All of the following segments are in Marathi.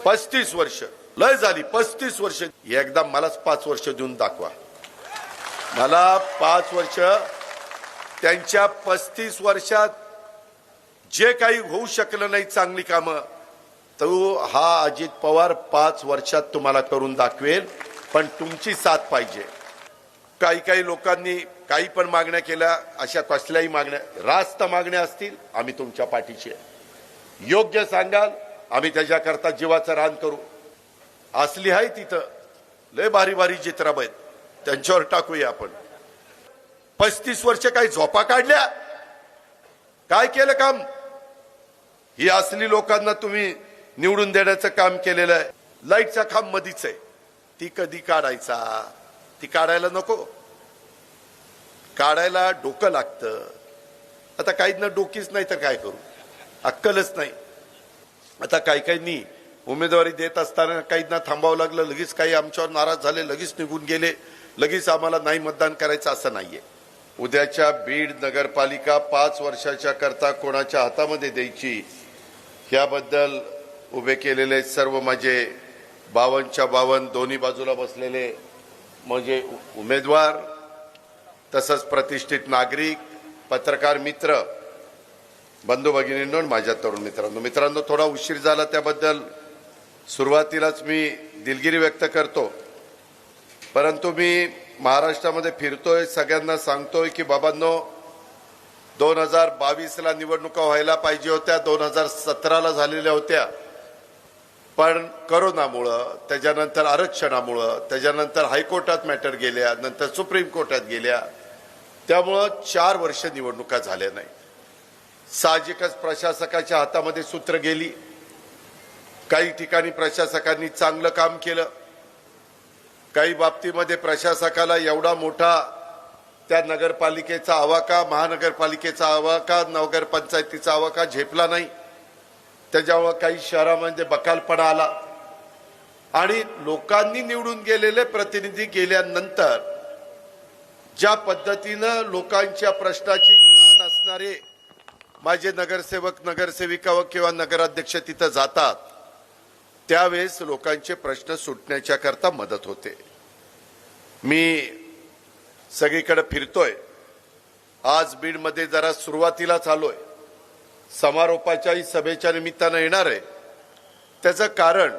35 वर्ष लय झाली. 35 वर्ष. एकदा मलाच 5 वर्ष देऊन दाखवा. मला 5 वर्ष. त्यांच्या 35 वर्षात जे काही होऊ शकलं नाही चांगली कामं, तो हा अजित पवार 5 वर्षात तुम्हाला करून दाखवेल. पण तुमची साथ पाहिजे. काही लोकांनी काही पण मागण्या केल्या. अशा कसल्याही मागण्या, रास्त मागण्या असतील, आम्ही तुमच्या पाठीशी आहे. योग्य सांगाल, आम्ही त्याच्याकरता जीवाचं रान करू. असली आहे तिथं लय भारी भारी चित्रब आहेत, त्यांच्यावर टाकूया आपण. 35 वर्ष काही झोपा काढल्या, काय केलं काम? ही असली लोकांना तुम्ही निवडून देण्याचं काम केलेलं आहे. लाईटचा खांब मधीच आहे, ती कधी काढायचा? ती काढायला नको. काढायला डोकं लागतं. आता काहींना डोकीच नाही तर काय करू, अक्कलच नाही. आता काही उमेदवारी देत असताना काहींना थांबावं लागलं, लगेच काही आमच्यावर नाराज झाले, लगेच निघून गेले, लगेच आम्हाला नाही मतदान करायचं असं नाहीये. उद्याच्या बीड नगरपालिका 5 वर्षाच्या करता कोणाच्या हातामध्ये द्यायची, याबद्दल उभे केलेले सर्व माझे 52च्या 52 दोन्ही बाजूला बसलेले म्हणजे उमेदवार, तसंच प्रतिष्ठित नागरिक, पत्रकार मित्र, बंधू भगिनींनो, माझ्या तरुण मित्रांनो, थोडा उशीर झाला त्याबद्दल सुरुवातीलाच मी दिलगिरी व्यक्त करतो. परंतु मी महाराष्ट्रामध्ये फिरतोय, सगळ्यांना सांगतोय की बाबांनो, 2022ला निवडणुका व्हायला पाहिजे होत्या, 2017ला झालेल्या होत्या. पण कोरोनामुळं, त्याच्यानंतर आरक्षणामुळं, त्याच्यानंतर हायकोर्टात मॅटर गेल्या, नंतर सुप्रीम कोर्टात गेल्या, त्यामुळं 4 वर्ष निवडणुका झाल्या नाही. साहजिकच प्रशासकाच्या हातामध्ये सूत्र गेली. काही ठिकाणी प्रशासकांनी चांगलं काम केलं, काही बाबतीमध्ये प्रशासकाला एवढा मोठा त्या नगरपालिकेचा आवाका, महानगरपालिकेचा आवाका, नगरपंचायतीचा आवाका झेपला नाही. त्याच्यामुळे काही शहरामध्ये बकालपणा आला आणि लोकांनी निवडून गेलेले प्रतिनिधी गेल्यानंतर ज्या पद्धतीनं लोकांच्या प्रश्नाची जाण असणारे माझे नगरसेवक, नगरसेविका किंवा नगराध्यक्ष तिथं जातात, त्यावेळेस लोकांचे प्रश्न सुटण्याच्या करता मदत होते. मी सगळीकडे फिरतोय. आज बीडमध्ये जरा सुरुवातीलाच आलोय, समारोपाच्याही सभेच्या निमित्तानं येणार आहे. त्याचं कारण,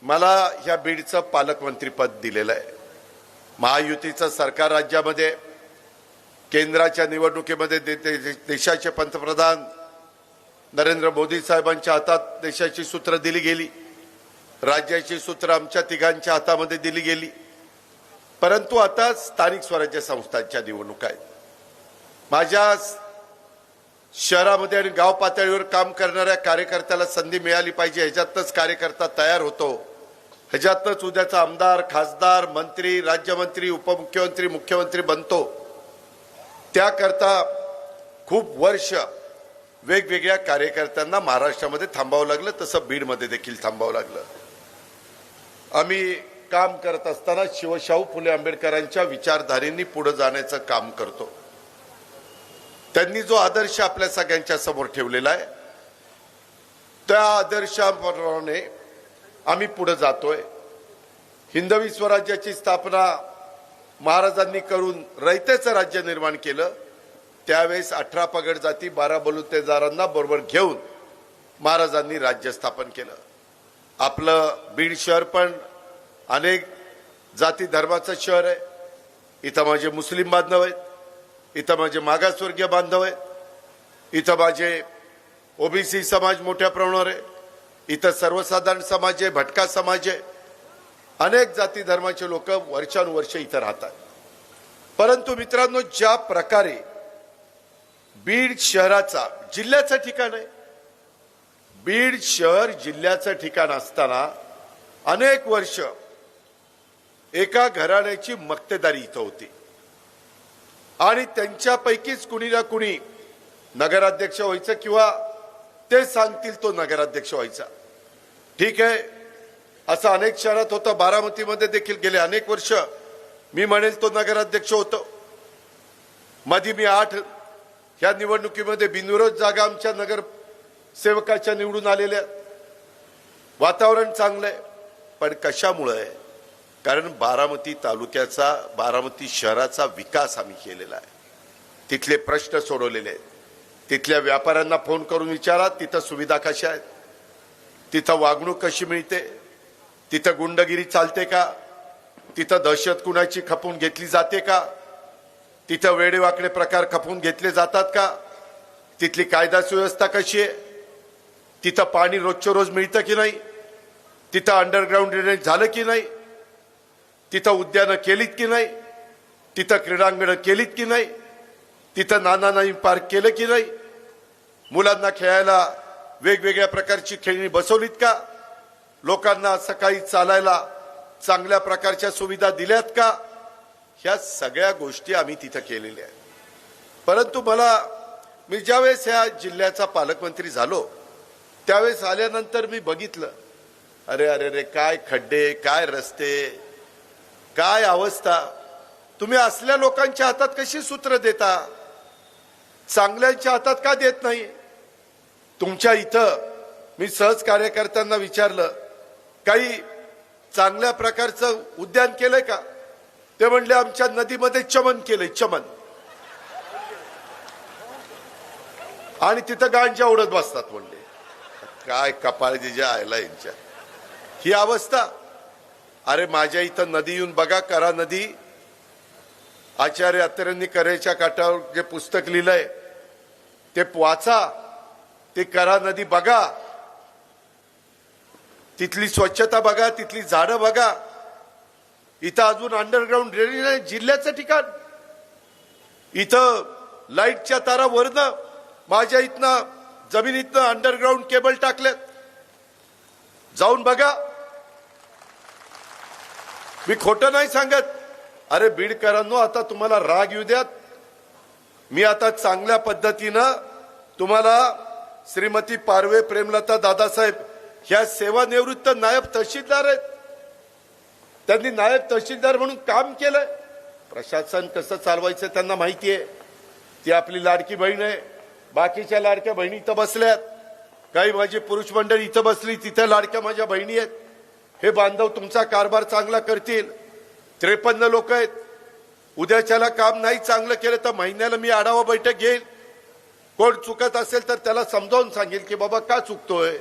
मला ह्या बीडचं पालकमंत्रीपद दिलेलं आहे. महायुतीचं सरकार राज्यामध्ये, केंद्राच्या निवडणुकीमध्ये देशाचे पंतप्रधान नरेंद्र मोदी साहेबांच्या हातात देशाची सूत्र दिली गेली, राज्याची सूत्र आमच्या तिघांच्या हातामध्ये दिली गेली. परंतु आता स्थानिक स्वराज्य संस्थांच्या निवडणुका आहेत. माझ्या शहरामध्ये आणि गाव पातळीवर काम करणाऱ्या कार्यकर्त्याला संधी मिळाली पाहिजे, ह्याच्यातच कार्यकर्ता तयार होतो. ह्याच्यातच उद्याचा आमदार, खासदार, मंत्री, राज्यमंत्री, उपमुख्यमंत्री, मुख्यमंत्री बनतो. त्याकरता खूप वर्ष वेगवेगळ्या कार्यकर्त्यांना महाराष्ट्रामध्ये थांबावं लागलं, तसं बीडमध्ये देखील थांबावं लागलं. आम्ही काम करत असताना शिवशाहू फुले आंबेडकरांच्या विचारधारेंनी पुढे जाण्याचं काम करतो. त्यांनी जो आदर्श आपल्या सगळ्यांच्या समोर ठेवलेला आहे, त्या आदर्शाप्रमाणे आम्ही पुढे जातोय. हिंदवी स्वराज्याची स्थापना महाराजांनी करून रयतेचं राज्य निर्माण केलं. त्यावेळेस 18 पगड जाती, 12 बलुतेदारांना बरोबर घेऊन महाराजांनी राज्य स्थापन केलं. आपलं बीड शहर पण अनेक जाती धर्माचं शहर आहे. इथं माझे मुस्लिम बांधव आहेत, इथं माझे मागासवर्गीय बांधव आहेत, इथं माझे ओबीसी समाज मोठ्या प्रमाणावर आहे, इथं सर्वसाधारण समाज आहे, भटका समाज आहे. अनेक जाती धर्माचे लोक वर्षानुवर्ष इथं राहतात. परंतु मित्रांनो, ज्या प्रकारे बीड शहराचा, जिल्ह्याचं ठिकाण आहे, बीड शहर जिल्ह्याचं ठिकाण असताना अनेक वर्ष एका घराण्याची मक्तेदारी इथं होती आणि त्यांच्यापैकीच कुणी ना कुणी नगराध्यक्ष व्हायचं किंवा ते सांगतील तो नगराध्यक्ष व्हायचा. ठीक आहे, असं अनेक शहरात होतं. बारामतीमध्ये देखील गेले अनेक वर्ष मी म्हणेल तो नगराध्यक्ष होतो. मध्ये मी 8 ह्या निवडणुकीमध्ये बिनविरोध जागा आमच्या नगर सेवकाच्या निवडून आलेल्या. वातावरण चांगलं आहे, पण कशामुळे आहे? कारण बारामती तालुक्याचा, बारामती शहराचा विकास आम्ही केलेला आहे. तिथले प्रश्न सोडवलेले आहेत. तिथल्या व्यापाऱ्यांना फोन करून विचारा तिथं सुविधा कशा आहेत, तिथं वागणूक कशी मिळते, तिथं गुंडगिरी चालते का, तिथं दहशत कुणाची खपून घेतली जाते का, तिथं वेडेवाकडे प्रकार खपून घेतले जातात का, तिथली कायदा सुव्यवस्था कशी आहे, तिथं पाणी रोजच्या रोज मिळतं की नाही, तिथं अंडरग्राऊंड ड्रेनेज झालं की नाही, तिथं उद्यानं केलीत की नाही, तिथं क्रीडांगणं केलीत की नाही, तिथं नाना पार्क केलं की नाही, मुलांना खेळायला वेगवेगळ्या प्रकारची खेळणी बसवलीत का, लोकांना सकाळी चालायला चांगल्या प्रकारच्या सुविधा दिल्यात का, ह्या सगळ्या गोष्टी आम्ही तिथं केलेल्या आहेत. परंतु मी ज्यावेळेस ह्या जिल्ह्याचा पालकमंत्री झालो त्यावेळेस आल्यानंतर मी बघितलं, अरे अरे रे, काय खड्डे, काय रस्ते, काय अवस्था. तुम्ही असल्या लोकांच्या हातात कशी सूत्र देता, चांगल्यांच्या हातात का देत नाही? तुमच्या इथं मी सहज कार्यकर्त्यांना विचारलं, काही चांगल्या प्रकारचं उद्यान केलंय का? ते म्हणले आमच्या नदीमध्ये चमन केलंय, चमन, आणि तिथं गांजा उडत बसतात म्हणले. काय कपाळ जे आयला यांच्या, ही अवस्था. अरे माझ्या इथं नदी येऊन बघा, करा नदी. आचार्य अत्रेंनी करेच्या काठावर जे पुस्तक लिहिलंय ते वाचा, ते करा नदी बघा, तिथली स्वच्छता बघा, तिथली झाडं बघा. इथं अजून अंडरग्राऊंड ड्रेनेज आहे, जिल्ह्याचं ठिकाण. इथं लाईटच्या तारा वरनं माझ्या इथनं जमिनीतनं अंडरग्राऊंड केबल टाकल्यात, जाऊन बघा. मी खोटं नाही सांगत. अरे बीडकरांनो, आता तुम्हाला राग येऊ द्यात, मी आता चांगल्या पद्धतीनं तुम्हाला श्रीमती पारवे प्रेमलता दादासाहेब ह्या सेवानिवृत्त नायब तहसीलदार आहेत, त्यांनी नायब तहसीलदार म्हणून काम केलंय. प्रशासन कसं चालवायचं त्यांना माहिती आहे. ती आपली लाडकी बहीण आहे. बाकीच्या लाडक्या बहिणी इथं बसल्यात, काही माझी पुरुष मंडळी इथं बसली, तिथे लाडक्या माझ्या बहिणी आहेत. हे बांधव तुमचा कारभार चांगला करतील. 53 लोक आहेत. उद्याच्याला काम नाही चांगलं केलं तर महिन्याला मी आढावा बैठक घेईल. कोण चुकत असेल तर त्याला समजावून सांगेल की बाबा का चुकतोय,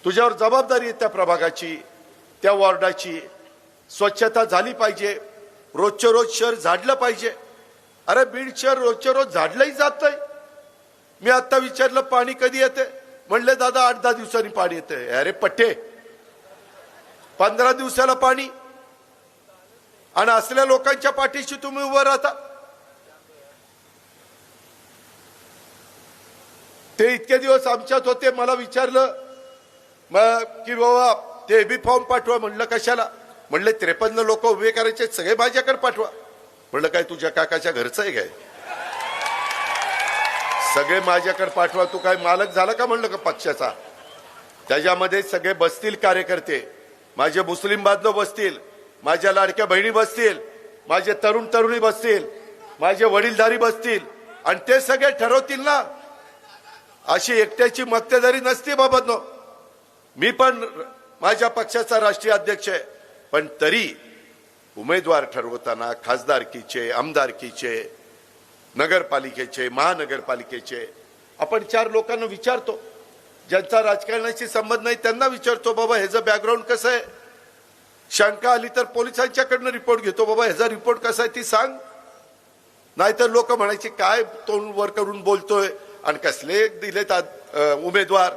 तुझ्यावर जबाबदारी आहे त्या प्रभागाची, त्या वॉर्डाची. स्वच्छता झाली पाहिजे, रोजच्या रोज शहर झाडलं पाहिजे. अरे बीड शहर रोजच्या रोज झाडलंही जात नाही. मी आता विचारलं पाणी कधी येते, म्हणले दादा 8-10 दिवसांनी पाणी येते. अरे पट्टे, 15 दिवसाला पाणी, आणि असल्या लोकांच्या पाठीशी तुम्ही उभं राहता. ते इतके दिवस आमच्यात होते, मला विचारलं की बाबा ते बी फॉर्म पाठवा. म्हणलं कशाला? म्हणले 53 लोक उभे करायचे, सगळे माझ्याकडे पाठवा. म्हणलं काय तुझ्या काकाच्या घरचं आहे काय? सगळे माझ्याकडे पाठवा, तू काय मालक झाला का? म्हणलं का पक्षाचा? त्याच्यामध्ये सगळे बसतील कार्यकर्ते, माझे मुस्लिम बांधव बसतील, माझ्या लाडक्या बहिणी बसतील, माझे तरुण तरुणी बसतील, माझे वडीलधारी बसतील, आणि ते सगळे ठरवतील ना. अशी एकट्याची मक्तेदारी नसते बाबांनो. मी पण माझ्या पक्षाचा राष्ट्रीय अध्यक्ष आहे, पण तरी उमेदवार ठरवताना खासदारकीचे, आमदारकीचे, नगरपालिकेचे, महानगरपालिकेचे आपण 4 लोकांना विचारतो. ज्यांचा राजकारणाशी संबंध नाही त्यांना विचारतो, बाबा ह्याचं बॅकग्राऊंड कसं आहे. शंका आली तर पोलिसांच्याकडनं रिपोर्ट घेतो, बाबा ह्याचा रिपोर्ट कसा आहे ती सांग. नाहीतर लोक म्हणायचे काय तोंड वर करून बोलतोय आणि कसले दिलेत उमेदवार.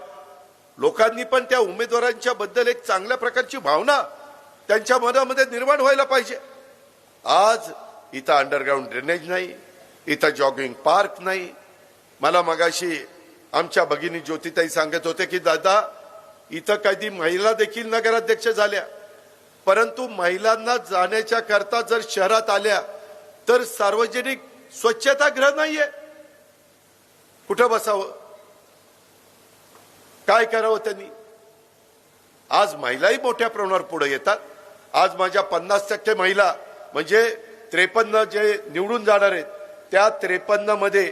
लोकांनी पण त्या उमेदवारांच्या बद्दल एक चांगल्या प्रकारची भावना त्यांच्या मनामध्ये निर्माण व्हायला पाहिजे. आज इथं अंडरग्राऊंड ड्रेनेज नाही, इथं जॉगिंग पार्क नाही. मला मगाशी आमच्या भगिनी ज्योतिताई सांगत होते की दादा इथं कधी महिला देखील नगराध्यक्ष झाल्या, परंतु महिलांना जाण्याच्या करता जर शहरात आल्या तर सार्वजनिक स्वच्छतागृह नाहीये. कुठं बसावं, काय करावं त्यांनी? आज महिलाही मोठ्या प्रमाणावर पुढे येतात. आज माझ्या 50% महिला म्हणजे 53 जे निवडून जाणार आहेत त्या 53 मध्ये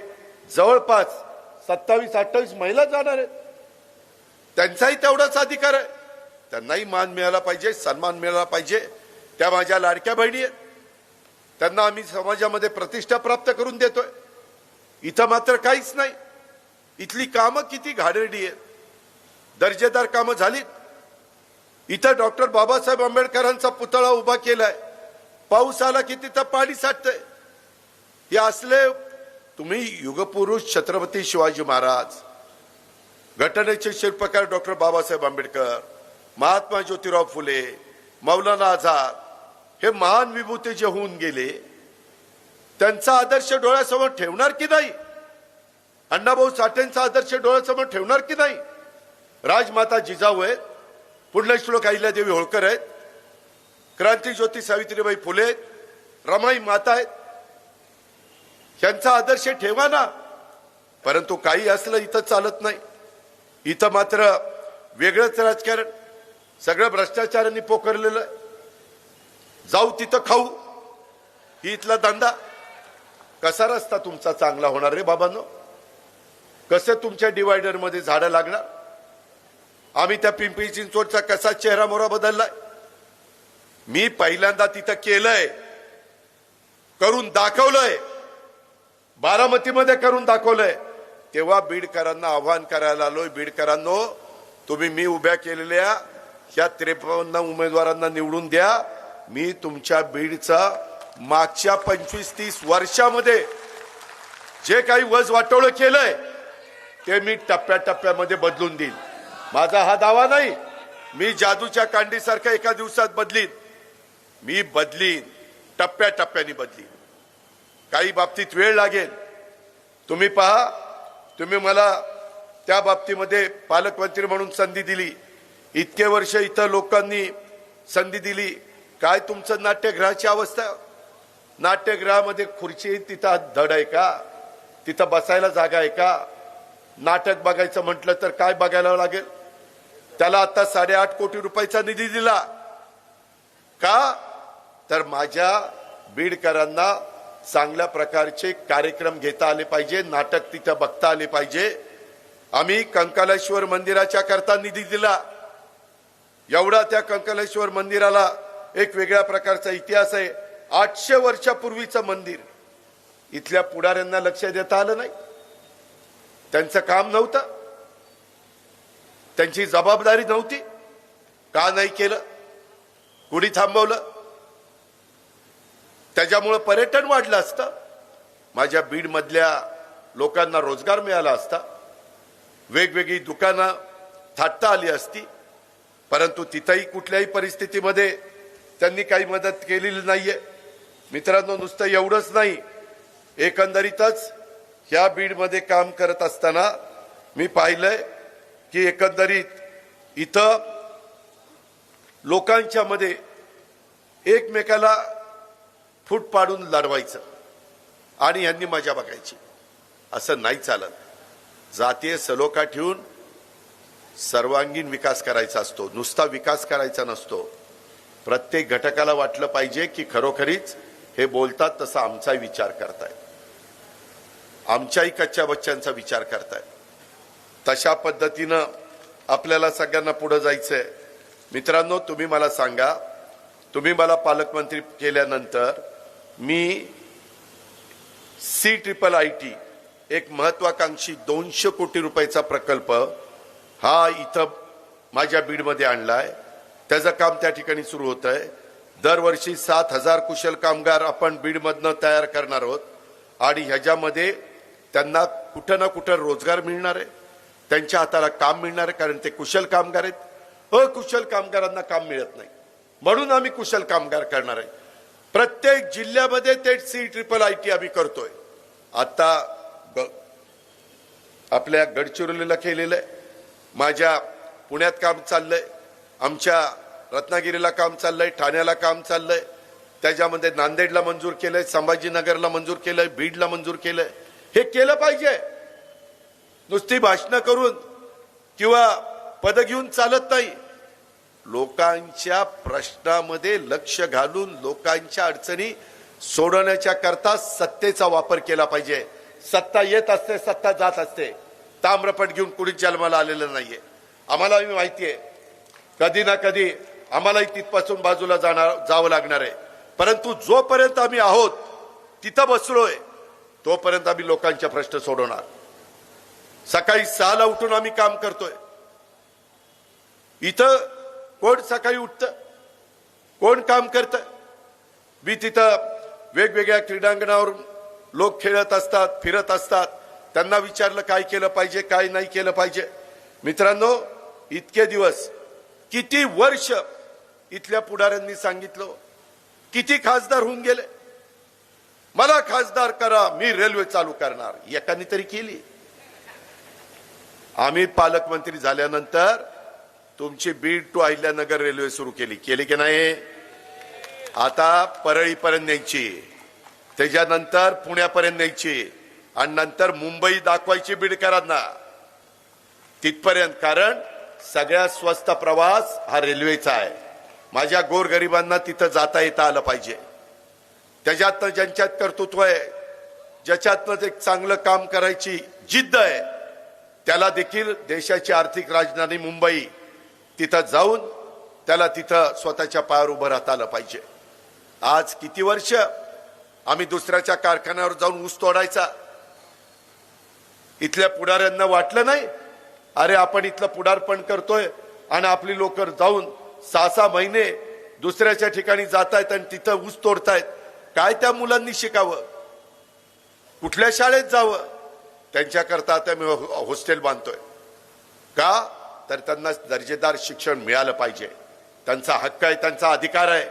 जवळपास 27-28 महिला जाणार आहेत. त्यांचाही तेवढाच अधिकार आहे. त्यांनाही मान मिळाला पाहिजे, सन्मान मिळाला पाहिजे. त्या माझ्या लाडक्या बहिणी आहेत, त्यांना आम्ही समाजामध्ये प्रतिष्ठा प्राप्त करून देतोय. इथं मात्र काहीच नाही. इथली कामं किती घाणेरडी आहेत, दर्जेदार कामं झालीत. इथं डॉक्टर बाबासाहेब आंबेडकरांचा पुतळा उभा केलाय, पाऊस आला की तिथं पाणी साठतंय. हे असले तुम्ही युगपुरुष छत्रपती शिवाजी महाराज, घटनेचे शिल्पकार डॉक्टर बाबासाहेब आंबेडकर, महात्मा ज्योतिराव फुले, मौलाना आझाद, हे महान विभूते जे होऊन गेले, त्यांचा आदर्श डोळ्यासमोर ठेवणार की नाही? अण्णाभाऊ साठेंचा आदर्श डोळ्यासमोर ठेवणार की नाही? राजमाता जिजाऊ आहेत, पुण्यश्लोक अहिल्यादेवी होळकर आहेत, क्रांतीज्योती सावित्रीबाई फुले आहेत, रमाई माता आहेत. यांचा आदर्श ठेवा ना. परंतु काही असलं इथं चालत नाही. इथं मात्र वेगळंच राजकारण, सगळं भ्रष्टाचारांनी पोखरलेलं आहे. जाऊ तिथं खाऊ, ही इथला धंदा. कसा रस्ता तुमचा चांगला होणार रे बाबांनो? कसं तुमच्या डिवायडर मध्ये झाडं लागणार? आम्ही त्या पिंपरी चिंचवडचा कसा चेहरा मोहरा बदललाय. मी पहिल्यांदा तिथं केलंय, करून दाखवलंय, बारामतीमध्ये करून दाखवलंय. तेव्हा बीडकरांना आव्हान करायला आलोय, बीडकरांनो तुम्ही मी उभ्या केलेल्या ह्या 53 उमेदवारांना निवडून द्या. मी तुमच्या बीडचा मागच्या 25-30 वर्षामध्ये जे काही वज वाटोळं केलंय ते मी टप्प्याटप्प्यामध्ये बदलून देईन. माझा हा दावा नाही, मी जादूच्या कांडीसारखा एका दिवसात बदलीन. मी बदलीन, टप्प्याटप्प्याने बदलीन. काही बाबतीत वेळ लागेल. तुम्ही पहा, तुम्ही मला त्या बाबतीमध्ये पालकमंत्री म्हणून संधी दिली, इतके वर्ष इथं लोकांनी संधी दिली. काय तुमचं नाट्यगृहाची अवस्था? नाट्यगृहामध्ये खुर्ची तिथं धड आहे का? तिथं बसायला जागा आहे का? नाटक बघायचं म्हटलं तर काय बघायला लागेल? त्याला आता 8.5 कोटी रुपयाचा निधी दिला का? तर माझ्या बीडकरांना चांगल्या प्रकारचे कार्यक्रम घेता आले पाहिजे, नाटक तिथं बघता आले पाहिजे. आम्ही कंकालेश्वर मंदिराच्या करता निधी दिला. एवढा त्या कंकालेश्वर मंदिराला एक वेगळ्या प्रकारचा इतिहास आहे. 800 वर्षापूर्वीचं मंदिर. इथल्या पुढाऱ्यांना लक्ष देता आलं नाही. त्यांचं काम नव्हतं, त्यांची जबाबदारी नव्हती. का नाही केलं? कुणी थांबवलं? त्याच्यामुळे पर्यटन वाढलं असतं, माझ्या बीड मधल्या लोकांना रोजगार मिळाला असता, वेगवेगळी दुकानं थाटता आली असती. परंतु तिथंही कुठल्याही परिस्थितीमध्ये त्यांनी काही मदत केलेली नाहीये. मित्रांनो, नुसतं एवढंच नाही, एकंदरीतच ह्या बीडमध्ये काम करत असताना मी पाहिलंय की एकंदरीत इथं लोकांच्या मध्ये एकमेकाला फूट पाडून लढवायचं आणि यांनी मजा बघायची. असं नाही चालत. जातीय सलोखा ठेवून सर्वांगीण विकास करायचा असतो, नुसता विकास करायचा नसतो. प्रत्येक घटकाला वाटलं पाहिजे की खरोखरीच हे बोलतात तसा आमचाही विचार करतायत, आमच्याही कच्च्या बच्चांचा विचार करतायत. तशा पद्धतीनं आपल्याला सगळ्यांना पुढे जायचंय. मित्रांनो, तुम्ही मला सांगा, तुम्ही मला पालकमंत्री केल्यानंतर मी CIIIT एक महत्वाकांक्षी 200 कोटी रुपयाचा प्रकल्प हा इथं माझ्या बीडमध्ये आणलाय. त्याचं काम त्या ठिकाणी सुरू होत आहे. दरवर्षी 7,000 कुशल कामगार आपण बीडमधनं तयार करणार आहोत आणि ह्याच्यामध्ये त्यांना कुठं ना कुठं रोजगार मिळणार आहे, त्यांच्या हाताला काम मिळणार आहे, कारण ते कुशल कामगार आहेत. अकुशल कामगारांना काम मिळत नाही, म्हणून आम्ही कुशल कामगार करणार आहे. प्रत्येक जिल्ह्यामध्ये ते CIIIT आम्ही करतोय. आता आपल्या गडचिरोलीला केलेलं आहे, माझ्या पुण्यात काम चाललंय, आमच्या रत्नागिरीला काम चाललंय, ठाण्याला काम चाललंय, त्याच्यामध्ये नांदेडला मंजूर केलंय, संभाजीनगरला मंजूर केलंय, बीडला मंजूर केलंय. हे केलं पाहिजे. नुसती भाषणं करून किंवा पद घेऊन चालत नाही. लोकांच्या प्रश्नामध्ये लक्ष घालून लोकांच्या अडचणी सोडवण्याच्या करता सत्तेचा वापर केला पाहिजे. सत्ता येत असते, सत्ता जात असते. ताम्रपट घेऊन कुणीच जन्माला आलेलं नाहीये. आम्हाला माहितीये कधी ना कधी आम्हालाही तिथपासून बाजूला जावं लागणार आहे, परंतु जोपर्यंत आम्ही आहोत तिथं बसलोय तोपर्यंत आम्ही लोकांचे प्रश्न सोडवणार. सकाळी 6ला उठून आम्ही काम करतोय. इथं कोण सकाळी उठतं, कोण काम करतं? मी तिथं वेगवेगळ्या क्रीडांगणावर लोक खेळत असतात, फिरत असतात. त्यांना विचारलं काय केलं पाहिजे, काय नाही केलं पाहिजे. मित्रांनो, इतके दिवस, किती वर्ष इथल्या पुढाऱ्यांनी सांगितलं, किती खासदार होऊन गेले, मला खासदार करा, मी रेल्वे चालू करणार. एकाने तरी केली? आम्ही पालकमंत्री झाल्यानंतर तुमची बीड टू अहिल्यानगर रेल्वे सुरू केली की नाही? आता परळीपर्यंत न्यायची, त्याच्यानंतर पुण्यापर्यंत न्यायची आणि नंतर मुंबई दाखवायची बीडकरांना तिथपर्यंत. कारण सगळ्यात स्वस्त प्रवास हा रेल्वेचा आहे. माझ्या गोरगरिबांना तिथं जाता येता आलं पाहिजे. त्याच्यातनं ज्यांच्यात कर्तृत्व आहे, ज्याच्यातनं एक चांगलं काम करायची जिद्द आहे, त्याला देखील देशाची आर्थिक राजधानी मुंबई तिथं जाऊन त्याला तिथं स्वतःच्या पायावर उभं राहता आलं पाहिजे. आज किती वर्ष आम्ही दुसऱ्याच्या कारखान्यावर जाऊन ऊस तोडायचा. इथल्या पुढाऱ्यांना वाटलं नाही, अरे आपण इथलं पुढारपण करतोय आणि आपली लोक जाऊन 6-6 महिने दुसऱ्याच्या ठिकाणी जात आहेत आणि तिथं ऊस तोडतायत. काय त्या मुलांनी शिकावं, कुठल्या शाळेत जावं? त्यांच्याकरता आता मी हॉस्टेल बांधतोय. का तर त्यांना दर्जेदार शिक्षण मिळालं पाहिजे. त्यांचा हक्क आहे, त्यांचा अधिकार आहे.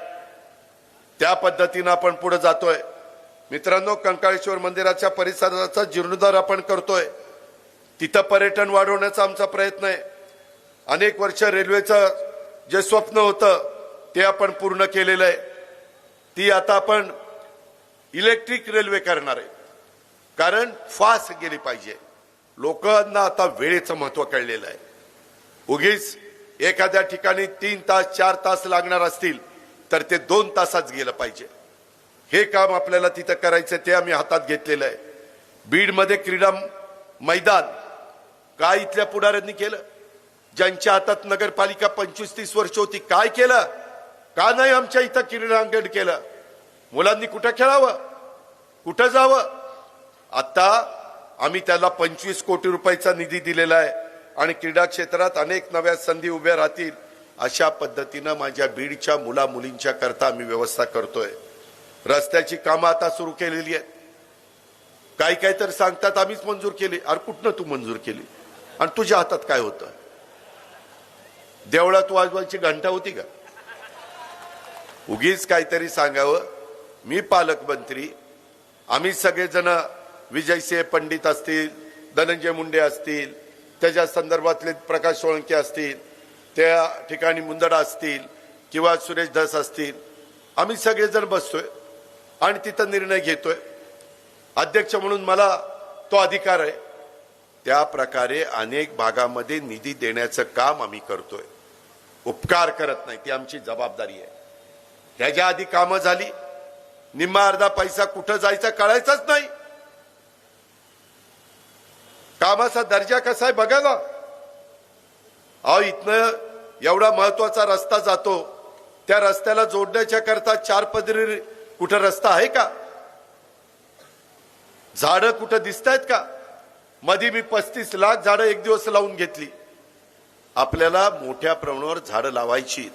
त्या पद्धतीनं आपण पुढे जातोय. मित्रांनो, कंकाळेश्वर मंदिराच्या परिसराचा जीर्णोद्धार आपण करतोय. तिथं पर्यटन वाढवण्याचा आमचा प्रयत्न आहे. अनेक वर्ष रेल्वेचं जे स्वप्न होतं ते आपण पूर्ण केलेलं आहे. ती आता आपण इलेक्ट्रिक रेल्वे करणार आहे. कारण फास्ट गेली पाहिजे. लोकांना आता वेळेचं महत्व कळलेलं आहे. उगीच एखाद्या ठिकाणी 3 तास 4 तास लागणार असतील तर ते 2 तासात गेलं पाहिजे. हे काम आपल्याला तिथं करायचं, ते आम्ही हातात घेतलेलं आहे. बीडमध्ये क्रीडा मैदान काय इथल्या पुढाऱ्यांनी केलं? ज्यांच्या हातात नगरपालिका 25-30 वर्ष होती, काय केलं? का नाही आमच्या इथं क्रीडांगण केलं? मुलांनी कुठं खेळावं, कुठं जावं? आता आम्ही त्याला 25 कोटी रुपयाचा निधी दिलेला आहे आणि क्रीडा क्षेत्रात अनेक नव्या संधी उभ्या राहतील. अशा पद्धतीनं माझ्या बीडच्या मुला मुलींच्या करता आम्ही व्यवस्था करतोय. रस्त्याची कामं आता सुरू केलेली आहेत. काही तर सांगतात आम्हीच मंजूर केली. अरे कुठनं तू मंजूर केली आणि तुझ्या हातात काय होतं? देवळात वाजवायची घंटा होती का? उगीच काहीतरी सांगावं. मी पालकमंत्री, आम्ही सगळेजण, विजयसिंह पंडित असतील, धनंजय मुंडे असतील, त्याच्या संदर्भातले प्रकाश सोळंके असतील, त्या ठिकाणी मुंदडा असतील किंवा सुरेश धस असतील, आम्ही सगळेजण बसतोय आणि तिथं निर्णय घेतोय. अध्यक्ष म्हणून मला तो अधिकार आहे. त्या प्रकारे अनेक भागामध्ये निधी देण्याचं काम आम्ही करतोय. उपकार करत नाही, ती आमची जबाबदारी आहे. ह्याच्या आधी कामं झाली, निम्मा अर्धा पैसा कुठं जायचा कळायचाच नाही. कामाचा दर्जा कसा आहे बघा ना. अहो, इथनं एवढा महत्वाचा रस्ता जातो, त्या रस्त्याला जोडण्याच्या करता 4 पदरी कुठं रस्ता आहे का? झाडं कुठं दिसतायत का? मध्ये मी 35 लाख झाडं एक दिवस लावून घेतली. आपल्याला मोठ्या प्रमाणावर झाडं लावायची.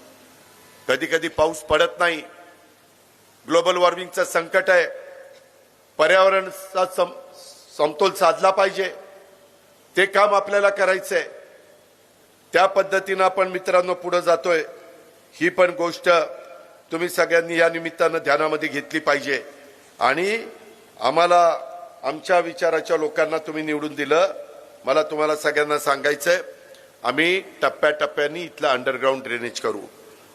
कधी कधी पाऊस पडत नाही, ग्लोबल वॉर्मिंगचं संकट आहे, पर्यावरणाचा समतोल साधला पाहिजे. ते काम आपल्याला करायचंय. त्या पद्धतीनं आपण मित्रांनो पुढे जातोय. ही पण गोष्ट तुम्ही सगळ्यांनी या निमित्तानं ध्यानामध्ये घेतली पाहिजे. आणि आम्हाला, आमच्या विचाराच्या लोकांना तुम्ही निवडून दिलं. मला तुम्हाला सगळ्यांना सांगायचंय, आम्ही टप्प्याटप्प्याने इथलं अंडरग्राऊंड ड्रेनेज करू.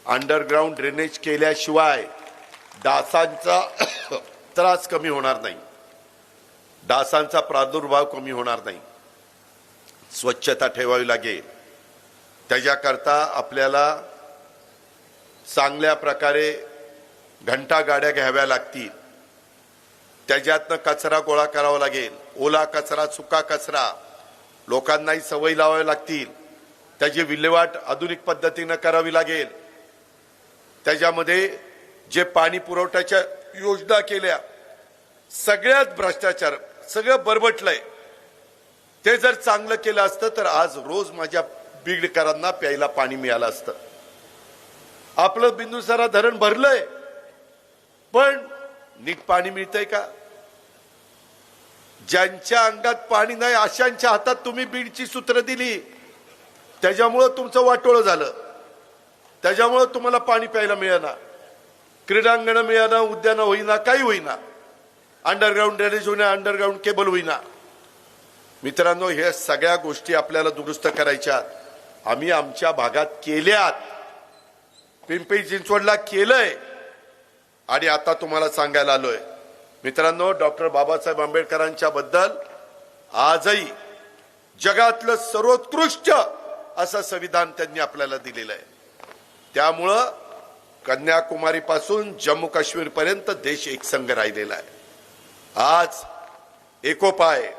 अंडरग्राऊंड ड्रेनेज केल्याशिवाय डासांचा त्रास कमी होणार नाही, डासांचा प्रादुर्भाव कमी होणार नाही. स्वच्छता ठेवावी लागेल. त्याच्याकरता आपल्याला चांगल्या प्रकारे घंटा गाड्या घ्याव्या लागतील. त्याच्यातनं कचरा गोळा करावा लागेल. ओला कचरा, सुका कचरा लोकांनाही सवय लावावी लागतील. त्याची विल्हेवाट आधुनिक पद्धतीनं करावी लागेल. त्याच्यामध्ये जे पाणी पुरवठ्याच्या योजना केल्या सगळ्यात भ्रष्टाचार सगळं बरबटलंय. ते जर चांगलं केलं असतं तर आज रोज माझ्या बीडकरांना प्यायला पाणी मिळालं असतं. आपलं बिंदुसारा धरण भरलंय पण नीट पाणी मिळतंय का? ज्यांच्या अंगात पाणी नाही अशांच्या हातात तुम्ही बीडची सूत्र दिली. त्याच्यामुळं तुमचं वाटोळं झालं. त्याच्यामुळं तुम्हाला पाणी प्यायला मिळेना, क्रीडांगण मिळेना, उद्यानं होईना, काही होईना, अंडरग्राऊंड ड्रेनेज होईना, अंडरग्राऊंड केबल होईना. मित्रांनो, हे सगळ्या गोष्टी आपल्याला दुरुस्त करायच्या. आम्ही आमच्या भागात केल्यात, पिंपरी चिंचवडला केलंय आणि आता तुम्हाला सांगायला आलोय. मित्रांनो, डॉक्टर बाबासाहेब आंबेडकरांच्या बद्दल आजही जगातलं सर्वोत्कृष्ट असं संविधान त्यांनी आपल्याला दिलेलं आहे. त्यामुळं कन्याकुमारी पासून जम्मू काश्मीर पर्यंत देश एकसंघ राहिलेला आहे. आज एकोपा आहे.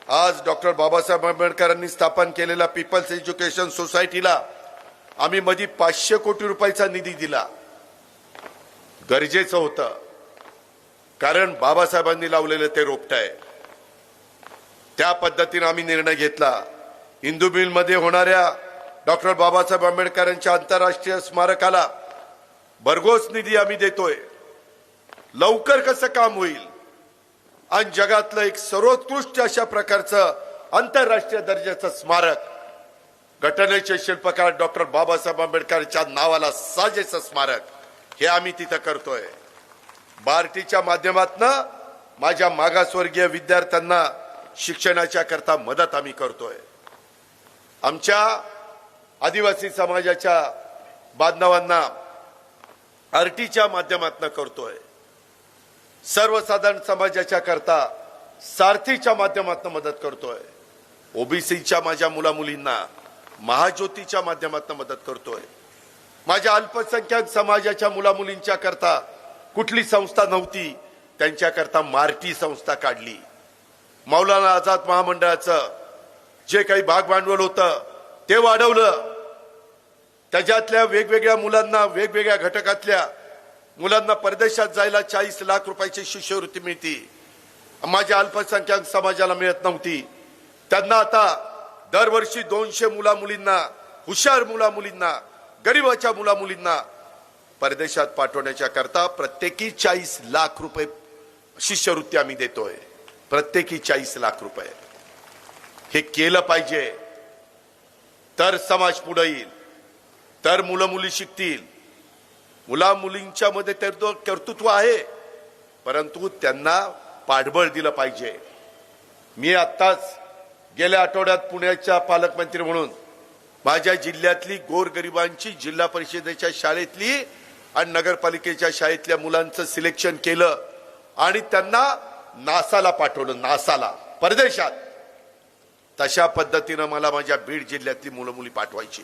आज डॉक्टर बाबासाहेब आंबेडकरांनी स्थापन केलेल्या पीपल्स एज्युकेशन सोसायटीला आम्ही मध्ये 500 कोटी रुपयाचा निधी दिला. गरजेचं होतं, कारण बाबासाहेबांनी लावलेलं ते रोपट आहे. त्या पद्धतीने आम्ही निर्णय घेतला. इंदू मिल मध्ये होणाऱ्या डॉक्टर बाबासाहेब आंबेडकरांच्या आंतरराष्ट्रीय स्मारकाला भरघोस निधी आम्ही देतोय. लवकर कसं काम होईल आणि जगातलं एक सर्वोत्कृष्ट अशा प्रकारचं आंतरराष्ट्रीय दर्जाचं स्मारक, घटनेचे शिल्पकार डॉक्टर बाबासाहेब आंबेडकरांच्या नावाला साजेचं स्मारक, हे आम्ही तिथं करतोय. बार्टीच्या माध्यमातून माझ्या मागासवर्गीय विद्यार्थ्यांना शिक्षणाच्या करता मदत आम्ही करतोय. आमच्या आदिवासी समाजाच्या बांधवांना आरटीच्या माध्यमातून करतोय. सर्वसाधारण समाजाच्या करता सारथीच्या माध्यमातून मदत करतोय. ओबीसीच्या माझ्या मुलामुलींना महाज्योतीच्या माध्यमातून मदत करतोय. माझ्या अल्पसंख्याक समाजाच्या मुलामुलींच्या करता कुठली संस्था नव्हती, त्यांच्या करता मार्टी संस्था काढली. मौलाना आझाद महामंडळाचं जे काही भाग भांडवल होतं ते वाढवलं. त्याच्यातल्या वेगवेगळ्या मुलांना, वेगवेगळ्या घटकातल्या मुलांना परदेशात जायला 40 लाख रुपयाची शिष्यवृत्ती मिळते. माझ्या अल्पसंख्याक समाजाला मिळत नव्हती. त्यांना आता दरवर्षी 200 मुला-मुलींना, हुशार मुला-मुलींना, गरिबाच्या मुला-मुलींना परदेशात पाठवण्याच्या करता प्रत्येकी 40 लाख रुपये शिष्यवृत्ती आम्ही देतोय. प्रत्येकी 40 लाख रुपये. हे केलं पाहिजे, तर समाज पुढे येईल, तर मुलं मुली शिकतील. मुला मुलींच्या मध्ये कर्तृत्व आहे, परंतु त्यांना पाठबळ दिलं पाहिजे. मी आत्ताच गेल्या आठवड्यात पुण्याच्या पालकमंत्री म्हणून माझ्या जिल्ह्यातली गोरगरिबांची जिल्हा परिषदेच्या शाळेतली आणि नगरपालिकेच्या शाळेतल्या मुलांचं सिलेक्शन केलं आणि त्यांना नासाला पाठवलं, नासाला, परदेशात. तशा पद्धतीनं मला माझ्या बीड जिल्ह्यातली मुलं मुली पाठवायची.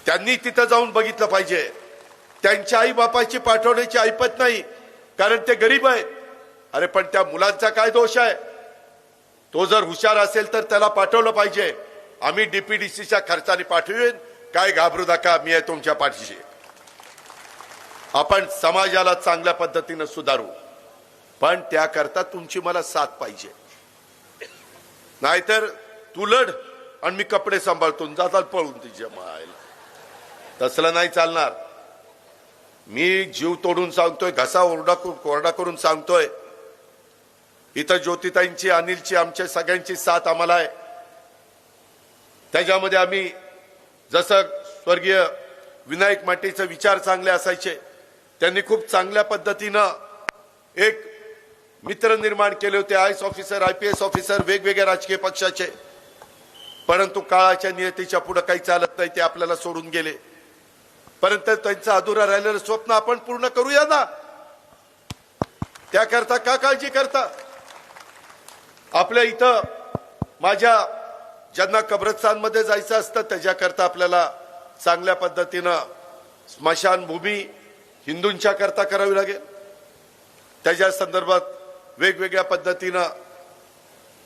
त्यांनी तिथं जाऊन बघितलं पाहिजे. त्यांच्या आई बापाची पाठवण्याची ऐपत नाही, कारण ते गरीब आहेत. अरे पण त्या मुलांचा काय दोष आहे? तो जर हुशार असेल तर त्याला पाठवलं पाहिजे. आम्ही डीपीडीसीच्या खर्चाने पाठवेन, काय घाबरू नका, मी आहे तुमच्या पाठीशी. आपण समाजाला चांगल्या पद्धतीने सुधारू, पण त्याकरता तुमची मला साथ पाहिजे. नाहीतर तू लढ आणि मी कपडे सांभाळतो, जातात पळून तिच्या मायला. तसलं नाही चालणार. मी जीव तोडून सांगतोय, घसा कोरडा करून सांगतोय. इथं ज्योतिताईंची, अनिलची, आमच्या सगळ्यांची साथ आम्हाला आहे. त्याच्यामध्ये आम्ही जसं स्वर्गीय विनायक माटेचे विचार चांगले असायचे, त्यांनी खूप चांगल्या पद्धतीनं एक मित्र निर्माण केले होते. आयएस ऑफिसर, आयपीएस ऑफिसर, वेगवेगळ्या राजकीय पक्षाचे. परंतु काळाच्या नियतीच्या पुढे काही चालत नाही, ते आपल्याला सोडून गेले. परंतु त्यांचं अधुरा राहिलेलं स्वप्न आपण पूर्ण करूया ना. त्याकरता का काळजी करता? आपल्या इथं माझ्या ज्यांना कब्रस्तानमध्ये जायचं असतं त्याच्याकरता आपल्याला चांगल्या पद्धतीनं स्मशानभूमी हिंदूंच्या करता करावी लागेल. त्याच्या संदर्भात वेगवेगळ्या पद्धतीनं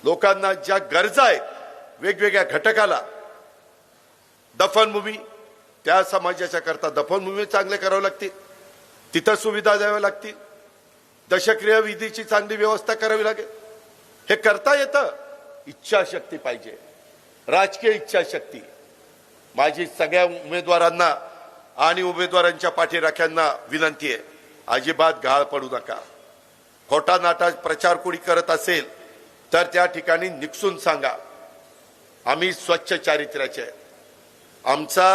लोकांना ज्या गरजा आहेत, वेगवेगळ्या घटकाला दफनभूमी, त्या समाजाच्या करता दफनभूमी चांगले करावे लागतील, तिथं सुविधा द्याव्या लागतील, दशक्रिया विधीची चांगली व्यवस्था करावी लागेल. हे करता येतं, इच्छाशक्ती पाहिजे, राजकीय इच्छाशक्ती. माझी सगळ्या उमेदवारांना आणि उमेदवारांच्या पाठीराख्यांना विनंती आहे, अजिबात गाळ पडू नका. खोटा नाटा प्रचार कोणी करत असेल तर त्या ठिकाणी निक्षून सांगा, आम्ही स्वच्छ चारित्र्याचे आहे. आमचा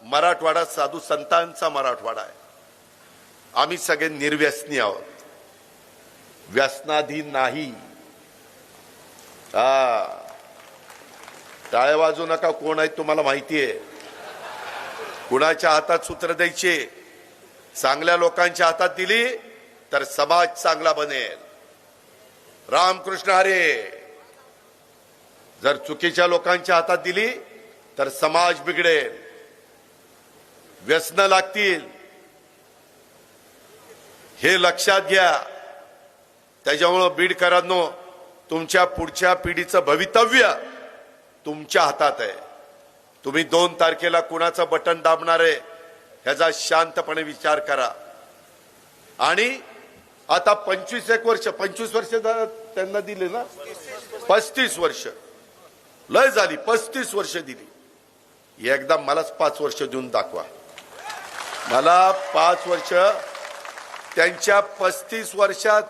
मराठवाडा साधू संतांचा मराठवाडा आहे. आम्ही सगळे निर्व्यसनी आहोत, व्यसनाधीन नाही. टाळ्या वाजू नका, कोण आहेत तुम्हाला माहिती आहे. कुणाच्या हातात सूत्र द्यायचे, चांगल्या लोकांच्या हातात दिली तर समाज चांगला बनेल. रामकृष्ण हरे. जर चुकीच्या लोकांच्या हातात दिली तर समाज बिघडेल, व्यसन लागतील, हे लक्षात घ्या. त्याच्यामुळं बीडकरांनो, तुमच्या पुढच्या पिढीचं भवितव्य तुमच्या हातात आहे. तुम्ही 2 तारखेला कुणाचं बटन दाबणार आहे ह्याचा शांतपणे विचार करा. आणि आता 25 वर्ष त्यांना दिले ना, 35 वर्ष लय झाली, 35 वर्ष दिली. एकदा मलाच 5 वर्ष देऊन दाखवा. मला 5 वर्ष, त्यांच्या 35 वर्षात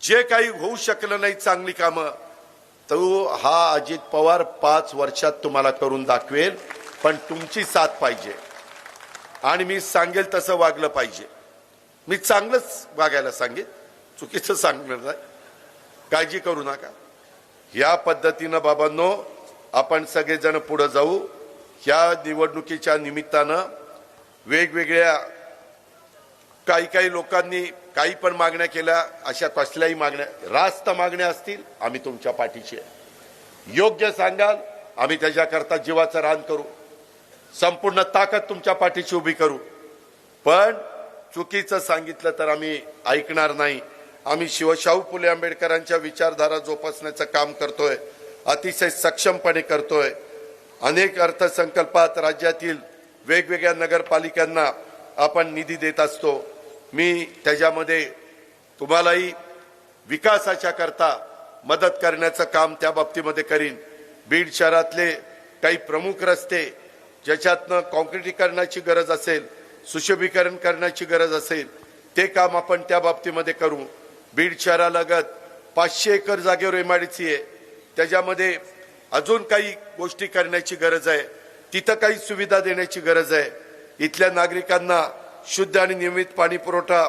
जे काही होऊ शकलं नाही चांगली कामं, तो हा अजित पवार 5 वर्षात तुम्हाला करून दाखवेल. पण तुमची साथ पाहिजे आणि मी सांगेल तसं वागलं पाहिजे. मी चांगलंच वागायला सांगेन, चुकीचं सांगणार नाही, काळजी करू नका. या पद्धतीनं बाबांनो आपण सगळेजण पुढे जाऊ. ह्या निवडणुकीच्या निमित्तानं वेगवेगळ्या काही लोकांनी काही पण मागण्या केल्या, अशा कसल्याही मागण्या, रास्त मागण्या असतील, आम्ही तुमच्या पाठीशी आहे. योग्य सांगाल, आम्ही त्याच्याकरता जीवाचं रान करू, संपूर्ण ताकद तुमच्या पाठीशी उभी करू. पण चुकीचं सांगितलं तर आम्ही ऐकणार नाही. आम्ही शाहू फुले आंबेडकरांच्या विचारधारा जोपासण्याचं काम करतोय, अतिशय सक्षमपणे करतोय. अनेक अर्थसंकल्पात राज्यातील वेगवेगळ्या नगरपालिकांना आपण निधी देत असतो. मी त्याच्यामध्ये तुम्हालाही विकासाच्या करता मदत करण्याचं काम त्या बाबतीमध्ये करीन. बीड शहरातले काही प्रमुख रस्ते ज्याच्यातनं कॉन्क्रिटीकरणाची गरज असेल, सुशोभीकरण करण्याची गरज असेल, ते काम आपण त्या बाबतीमध्ये करू. बीड शहरालगत 500 एकर जागेवर MIDC आहे, त्याच्यामध्ये अजून काही गोष्टी करण्याची गरज आहे, तिथं काही सुविधा देण्याची गरज आहे. इथल्या नागरिकांना शुद्ध आणि नियमित पाणी पुरवठा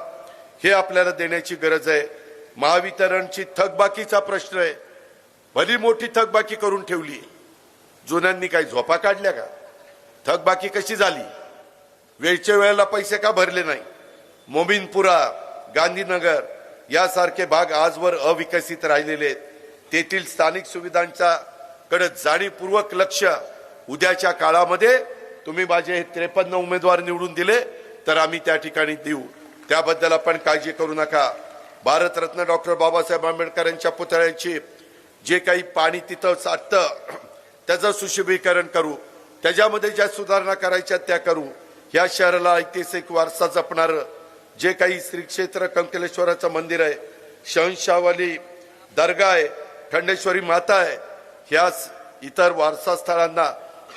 हे आपल्याला देण्याची गरज आहे. महावितरणची थकबाकीचा प्रश्न आहे, भली मोठी थकबाकी करून ठेवली. जुन्यांनी काही झोपा काढल्या का? थकबाकी कशी झाली? वेळच्या वेळेला पैसे का भरले नाही? मोमीनपुरा, गांधीनगर यासारखे भाग आजवर अविकसित राहिलेले आहेत. तेथील स्थानिक सुविधांच्या कडे जाणीवपूर्वक लक्ष उद्याच्या काळामध्ये तुम्ही माझे 53 उमेदवार निवडून दिले तर आम्ही त्या ठिकाणी देऊ. त्याबद्दल आपण काळजी करू नका. भारतरत्न डॉक्टर बाबासाहेब आंबेडकरांच्या पुतळ्याची जे काही पाणी तिथं साठतं त्याचं सुशोभीकरण करू, त्याच्यामध्ये ज्या सुधारणा करायच्या त्या करू. या शहराला ऐतिहासिक वारसा जपणारं जे काही श्री क्षेत्र कंकलेश्वराचं मंदिर आहे, शहंशाहवाली दर्गा आहे, खंडेश्वरी माता आहे, ह्या इतर वारसा स्थळांना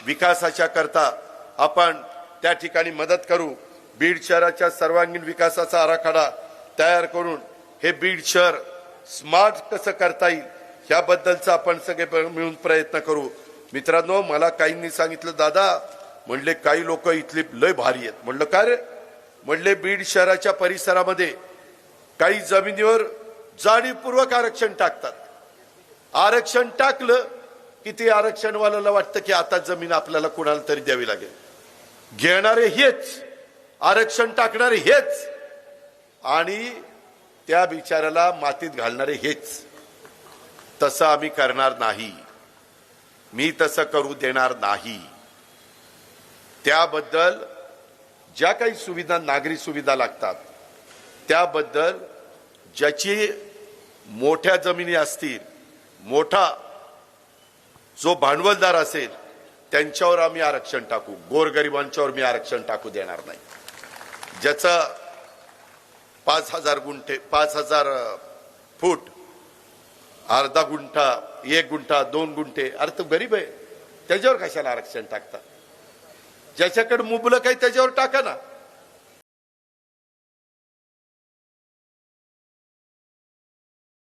विकासाच्या करता आपण त्या ठिकाणी मदत करू. बीड शहराच्या सर्वांगीण विकासाचा आराखडा तयार करून हे बीड शहर स्मार्ट कसं करता येईल ह्याबद्दलचा आपण सगळे मिळून प्रयत्न करू. मित्रांनो, मला काहींनी सांगितलं, दादा म्हणले काही लोक इथले लय भारी आहेत. म्हणलं काय रे? म्हणले बीड शहराच्या परिसरामध्ये काही जमिनीवर जाणीवपूर्वक आरक्षण टाकतात. आरक्षण टाकलं की ते आरक्षणवाल्याला वाटतं की आता जमीन आपल्याला कोणाला तरी द्यावी लागेल. घेणारे हेच, आरक्षण टाकणारे हेच आणि त्या बिचाराला मातीत घालणारे हेच. तसं आम्ही करणार नाही, मी तसं करू देणार नाही. त्याबद्दल ज्या काही सुविधा, नागरी सुविधा लागतात त्याबद्दल ज्याची मोठ्या जमिनी असतील, मोठा जो भांडवलदार असेल त्यांच्यावर आम्ही आरक्षण टाकू, गोरगरिबांच्यावर मी आरक्षण टाकू देणार नाही. ज्याचं 5,000 गुंठे, 5,000 फूट, अर्धा गुंठा, 1 गुंठा, 2 गुंठे, अरे तो गरीब आहे, त्याच्यावर कशाला आरक्षण टाकता? ज्याच्याकडे मुबलक आहे त्याच्यावर टाका ना.